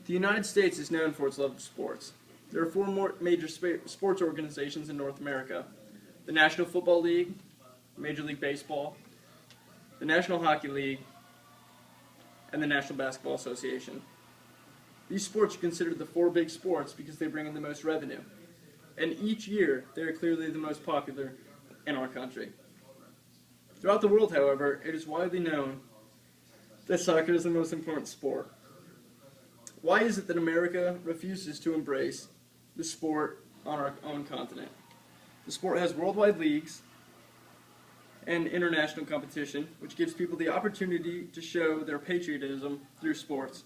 The United States is known for its love of sports. There are four more major sports organizations in North America: the National Football League, Major League Baseball, the National Hockey League, and the National Basketball Association. These sports are considered the four big sports because they bring in the most revenue, and each year they are clearly the most popular in our country. Throughout the world, however, it is widely known that soccer is the most important sport. Why is it that America refuses to embrace the sport on our own continent? The sport has worldwide leagues and international competition, which gives people the opportunity to show their patriotism through sports.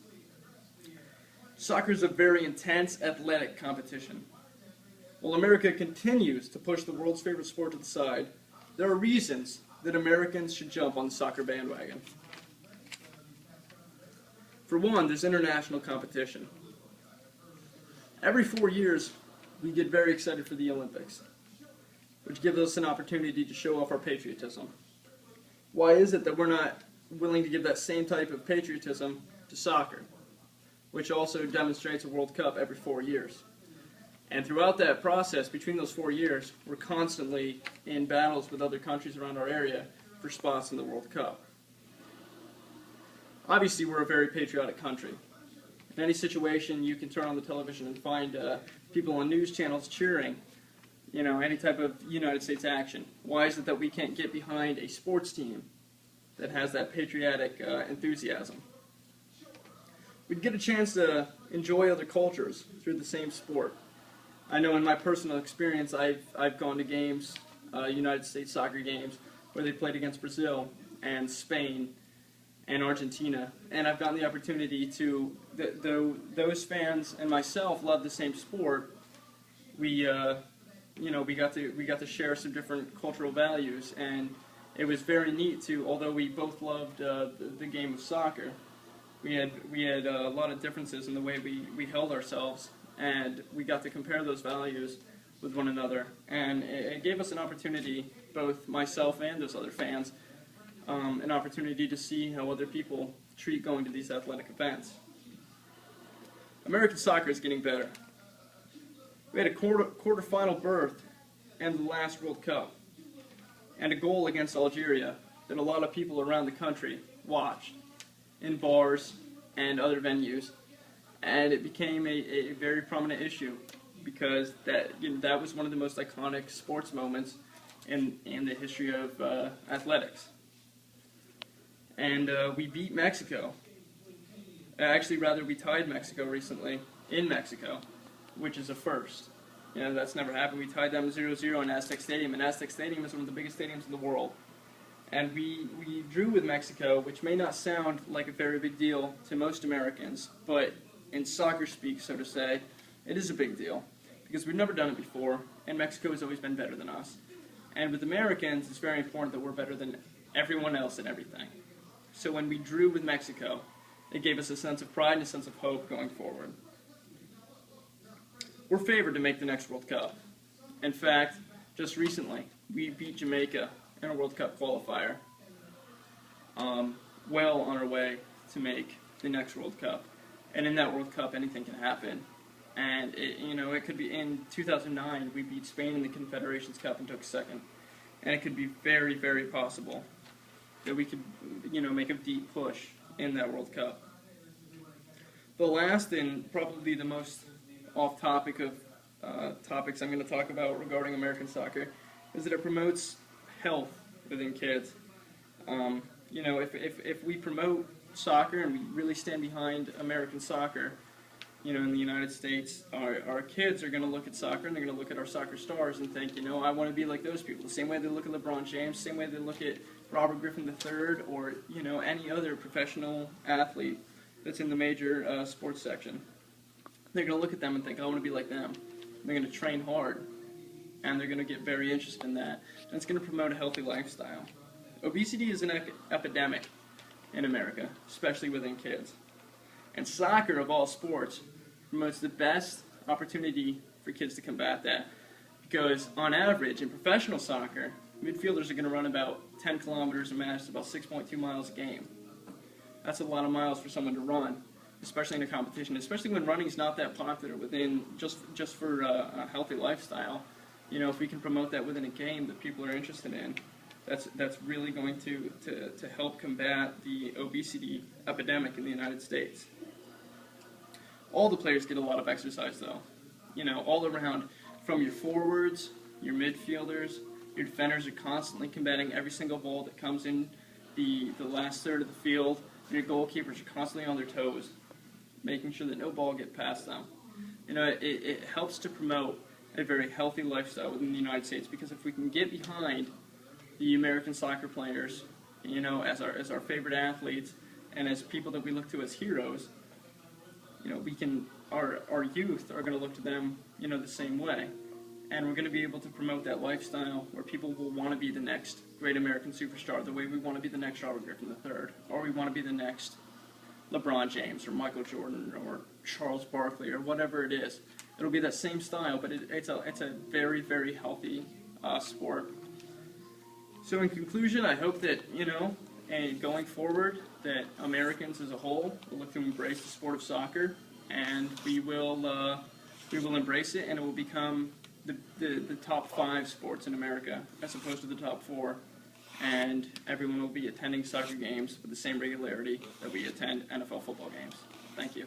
Soccer is a very intense athletic competition. While America continues to push the world's favorite sport to the side, there are reasons that Americans should jump on the soccer bandwagon. For one, there's international competition. Every 4 years, we get very excited for the Olympics, which gives us an opportunity to show off our patriotism. Why is it that we're not willing to give that same type of patriotism to soccer, which also demonstrates a World Cup every 4 years? And throughout that process, between those 4 years, we're constantly in battles with other countries around our area for spots in the World Cup. Obviously, we're a very patriotic country. In any situation, you can turn on the television and find people on news channels cheering, any type of United States action. Why is it that we can't get behind a sports team that has that patriotic enthusiasm? We get a chance to enjoy other cultures through the same sport. I know in my personal experience, I've gone to games, United States soccer games, where they played against Brazil and Spain and Argentina, and I've gotten the opportunity to, though those fans and myself love the same sport, we got to share some different cultural values, and it was very neat to, although we both loved the game of soccer, we had a lot of differences in the way we held ourselves, and we got to compare those values with one another, and it gave us an opportunity, both myself and those other fans, an opportunity to see how other people treat going to these athletic events. American soccer is getting better. We had a quarterfinal berth in the last World Cup, and a goal against Algeria that a lot of people around the country watched in bars and other venues, and it became a very prominent issue because that was one of the most iconic sports moments in the history of athletics. And we beat Mexico. We tied Mexico recently in Mexico, which is a first. That's never happened. We tied them 0-0 in Aztec Stadium, and Aztec Stadium is one of the biggest stadiums in the world. And we drew with Mexico, which may not sound like a very big deal to most Americans, but in soccer speak, so to say, it is a big deal, because we've never done it before, and Mexico has always been better than us. And with Americans, it's very important that we're better than everyone else at everything. So when we drew with Mexico, it gave us a sense of pride and a sense of hope going forward. We're favored to make the next World Cup. In fact, just recently, we beat Jamaica in a World Cup qualifier, well on our way to make the next World Cup. And in that World Cup, anything can happen. And it could be in 2009, we beat Spain in the Confederations Cup and took second. And it could be very, very possible that we could, make a deep push in that World Cup. The last and probably the most off-topic of topics I'm going to talk about regarding American soccer is that it promotes health within kids. If we promote soccer and we really stand behind American soccer, in the United States, our kids are going to look at soccer and they're going to look at our soccer stars and think, I want to be like those people. The same way they look at LeBron James, same way they look at Robert Griffin III, or any other professional athlete that's in the major sports section. They're going to look at them and think, I want to be like them. They're going to train hard, and they're going to get very interested in that. And it's going to promote a healthy lifestyle. Obesity is an epidemic in America, especially within kids. And soccer, of all sports, promotes the best opportunity for kids to combat that. Because on average, in professional soccer, midfielders are going to run about 10 kilometers a match, about 6.2 miles a game. That's a lot of miles for someone to run. especially in a competition, especially when running's not that popular within just for a healthy lifestyle. You know, if we can promote that within a game that people are interested in, that's really going to help combat the obesity epidemic in the United States. All the players get a lot of exercise, though. You know, all around, from your forwards, your midfielders, your defenders are constantly combating every single ball that comes in the last third of the field. Your goalkeepers are constantly on their toes, making sure that no ball gets past them. You know, it helps to promote a very healthy lifestyle within the United States, because if we can get behind the American soccer players, you know, as our favorite athletes and as people that we look to as heroes, you know, our youth are going to look to them, you know, the same way. And we're going to be able to promote that lifestyle where people will want to be the next great American superstar, the way we want to be the next Robert Griffin III, or we want to be the next LeBron James or Michael Jordan or Charles Barkley or whatever it is. It'll be that same style, but it's a very, very healthy sport. So in conclusion, I hope that, you know, and going forward, that Americans as a whole will look to embrace the sport of soccer, and we will embrace it, and it will become the top 5 sports in America as opposed to the top 4, and everyone will be attending soccer games with the same regularity that we attend NFL football games. Thank you.